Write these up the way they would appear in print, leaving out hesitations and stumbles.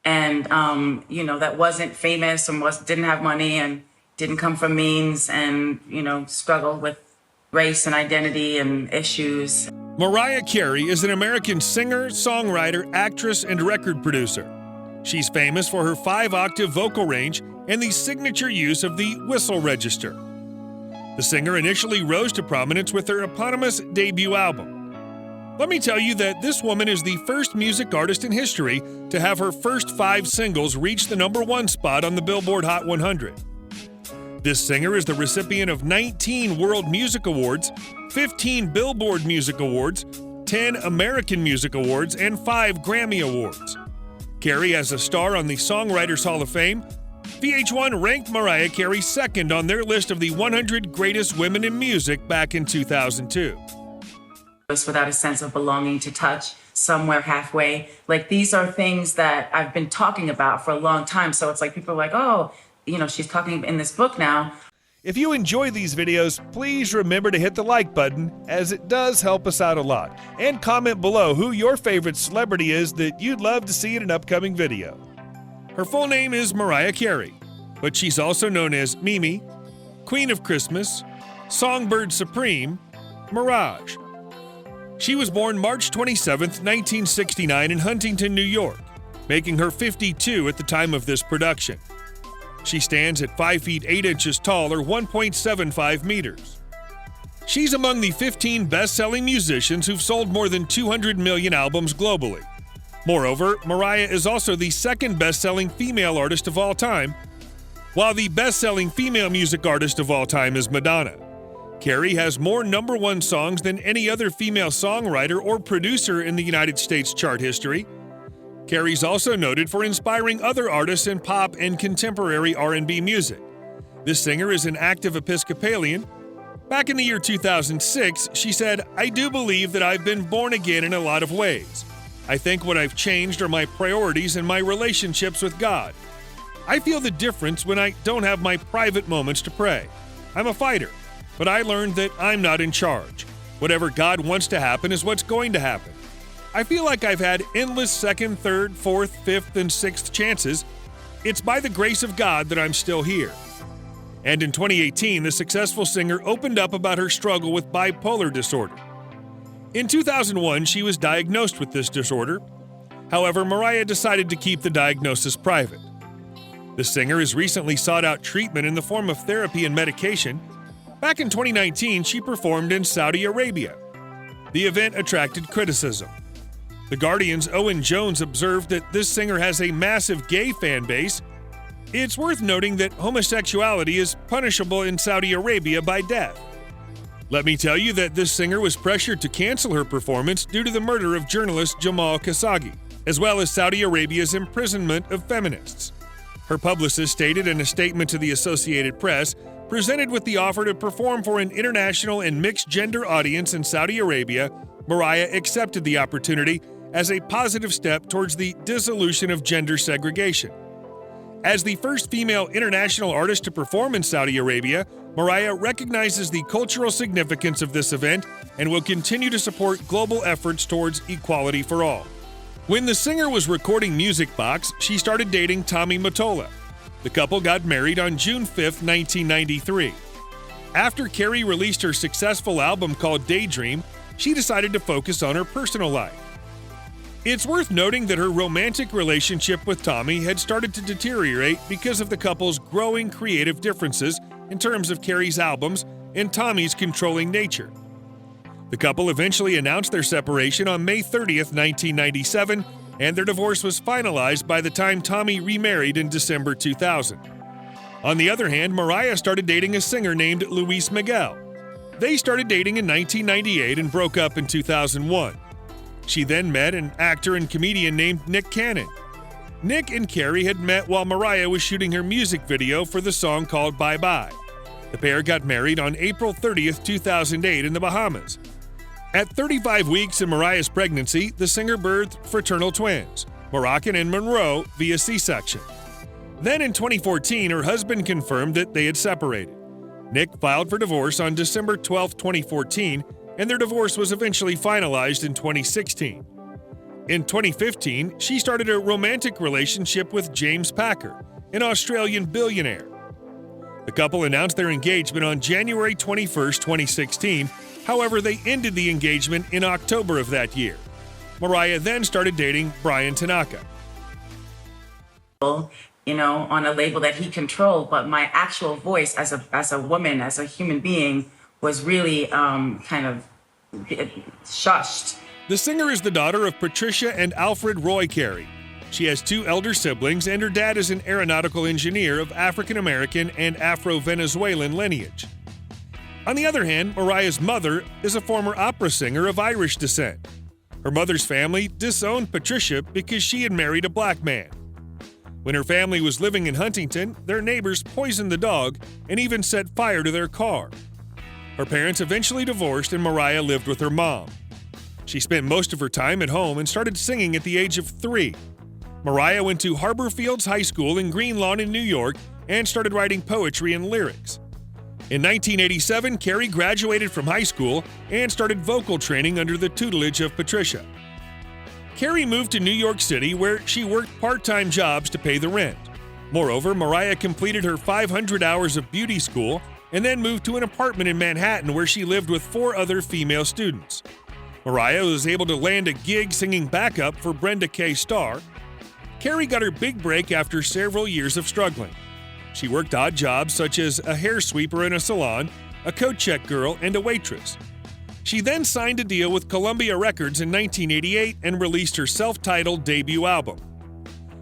and that wasn't famous and didn't have money and didn't come from means, and struggled with race and identity and issues. Mariah Carey is an American singer, songwriter, actress, and record producer. She's famous for her 5-octave vocal range and the signature use of the whistle register. The singer initially rose to prominence with her eponymous debut album. Let me tell you that this woman is the first music artist in history to have her first 5 singles reach the #1 spot on the Billboard Hot 100. This singer is the recipient of 19 World Music Awards, 15 Billboard Music Awards, 10 American Music Awards, and 5 Grammy Awards. Carey as a star on the Songwriters Hall of Fame, VH1 ranked Mariah Carey second on their list of the 100 greatest women in music back in 2002. Without a sense of belonging to touch, somewhere halfway. Like, these are things that I've been talking about for a long time. So it's like people are like, oh, she's talking in this book now. If you enjoy these videos, please remember to hit the like button, as it does help us out a lot. And comment below who your favorite celebrity is that you'd love to see in an upcoming video. Her full name is Mariah Carey, but she's also known as Mimi, Queen of Christmas, Songbird Supreme, Mirage. She was born March 27, 1969 in Huntington, New York, making her 52 at the time of this production. She stands at 5 feet 8 inches tall, or 1.75 meters. She's among the 15 best-selling musicians who've sold more than 200 million albums globally. Moreover, Mariah is also the second best-selling female artist of all time, while the best-selling female music artist of all time is Madonna. Carey has more #1 songs than any other female songwriter or producer in the United States chart history. Carey's also noted for inspiring other artists in pop and contemporary R&B music. This singer is an active Episcopalian. Back in the year 2006, she said, "I do believe that I've been born again in a lot of ways. I think what I've changed are my priorities and my relationships with God. I feel the difference when I don't have my private moments to pray. I'm a fighter, but I learned that I'm not in charge. Whatever God wants to happen is what's going to happen. I feel like I've had endless second, third, fourth, fifth, and sixth chances. It's by the grace of God that I'm still here." And in 2018, the successful singer opened up about her struggle with bipolar disorder. In 2001, she was diagnosed with this disorder. However, Mariah decided to keep the diagnosis private. The singer has recently sought out treatment in the form of therapy and medication. Back in 2019, she performed in Saudi Arabia. The event attracted criticism. The Guardian's Owen Jones observed that this singer has a massive gay fan base. It's worth noting that homosexuality is punishable in Saudi Arabia by death. Let me tell you that this singer was pressured to cancel her performance due to the murder of journalist Jamal Khashoggi, as well as Saudi Arabia's imprisonment of feminists. Her publicist stated in a statement to the Associated Press, presented with the offer to perform for an international and mixed-gender audience in Saudi Arabia, Mariah accepted the opportunity as a positive step towards the dissolution of gender segregation. As the first female international artist to perform in Saudi Arabia, Mariah recognizes the cultural significance of this event and will continue to support global efforts towards equality for all. When the singer was recording Music Box, she started dating Tommy Mottola. The couple got married on June 5, 1993. After Carey released her successful album called Daydream, she decided to focus on her personal life. It's worth noting that her romantic relationship with Tommy had started to deteriorate because of the couple's growing creative differences in terms of Carey's albums and Tommy's controlling nature. The couple eventually announced their separation on May 30, 1997, and their divorce was finalized by the time Tommy remarried in December 2000. On the other hand, Mariah started dating a singer named Luis Miguel. They started dating in 1998 and broke up in 2001. She then met an actor and comedian named Nick Cannon. Nick and Carey had met while Mariah was shooting her music video for the song called Bye Bye. The pair got married on April 30, 2008 in the Bahamas. At 35 weeks in Mariah's pregnancy, the singer birthed fraternal twins, Moroccan and Monroe, via C-section. Then in 2014, her husband confirmed that they had separated. Nick filed for divorce on December 12, 2014, and their divorce was eventually finalized in 2016. In 2015, she started a romantic relationship with James Packer, an Australian billionaire. The couple announced their engagement on January 21, 2016. However, they ended the engagement in October of that year. Mariah then started dating Brian Tanaka. On a label that he controlled, but my actual voice as a woman, as a human being, was really kind of shushed. The singer is the daughter of Patricia and Alfred Roy Carey. She has 2 elder siblings, and her dad is an aeronautical engineer of African American and Afro-Venezuelan lineage. On the other hand, Mariah's mother is a former opera singer of Irish descent. Her mother's family disowned Patricia because she had married a black man. When her family was living in Huntington, their neighbors poisoned the dog and even set fire to their car. Her parents eventually divorced, and Mariah lived with her mom. She spent most of her time at home and started singing at the age of 3. Mariah went to Harbor Fields High School in Green Lawn in New York and started writing poetry and lyrics. In 1987, Carey graduated from high school and started vocal training under the tutelage of Patricia. Carey moved to New York City, where she worked part-time jobs to pay the rent. Moreover, Mariah completed her 500 hours of beauty school and then moved to an apartment in Manhattan where she lived with 4 other female students. Mariah was able to land a gig singing backup for Brenda K. Starr. Carey got her big break after several years of struggling. She worked odd jobs such as a hair sweeper in a salon, a coat check girl, and a waitress. She then signed a deal with Columbia Records in 1988 and released her self-titled debut album.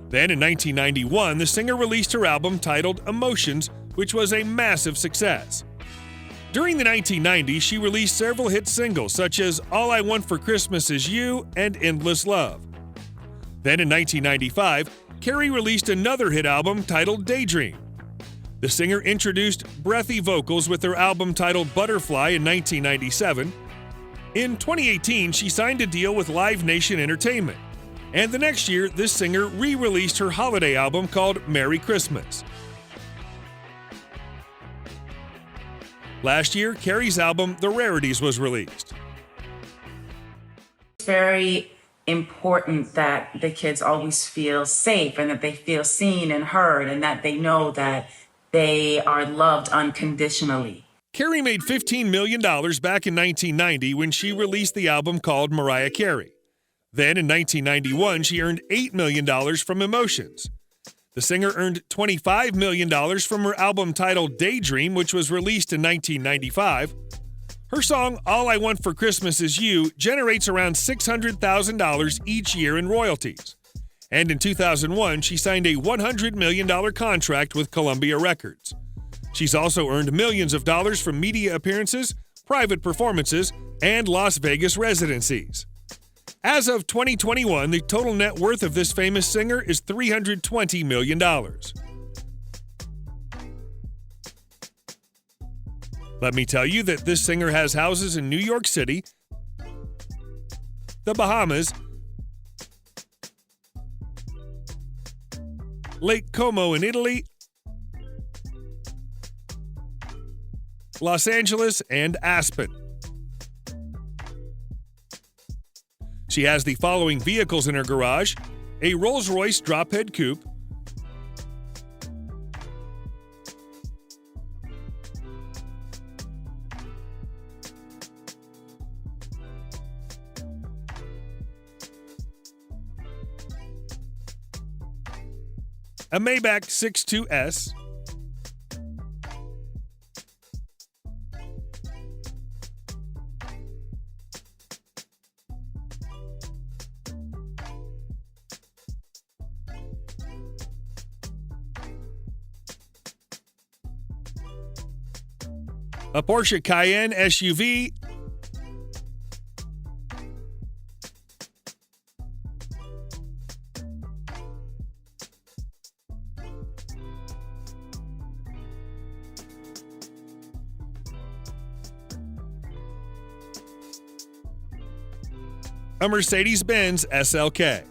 Then in 1991, the singer released her album titled Emotions, which was a massive success. During the 1990s, she released several hit singles such as All I Want for Christmas Is You and Endless Love. Then in 1995, Carey released another hit album titled Daydream. The singer introduced breathy vocals with her album titled Butterfly in 1997. In 2018, she signed a deal with Live Nation Entertainment. And the next year, this singer re-released her holiday album called Merry Christmas. Last year, Carey's album The Rarities was released. It's very important that the kids always feel safe and that they feel seen and heard and that they know that they are loved unconditionally. Carey made $15 million back in 1990 when she released the album called Mariah Carey. Then in 1991, she earned $8 million from Emotions. The singer earned $25 million from her album titled Daydream, which was released in 1995. Her song All I Want for Christmas Is You generates around $600,000 each year in royalties. And in 2001, she signed a $100 million contract with Columbia Records. She's also earned millions of dollars from media appearances, private performances, and Las Vegas residencies. As of 2021, the total net worth of this famous singer is $320 million. Let me tell you that this singer has houses in New York City, the Bahamas, Lake Como in Italy, Los Angeles, and Aspen. She has the following vehicles in her garage: a Rolls-Royce drop-head coupe, a Maybach 62S, a Porsche Cayenne SUV, a Mercedes-Benz SLK.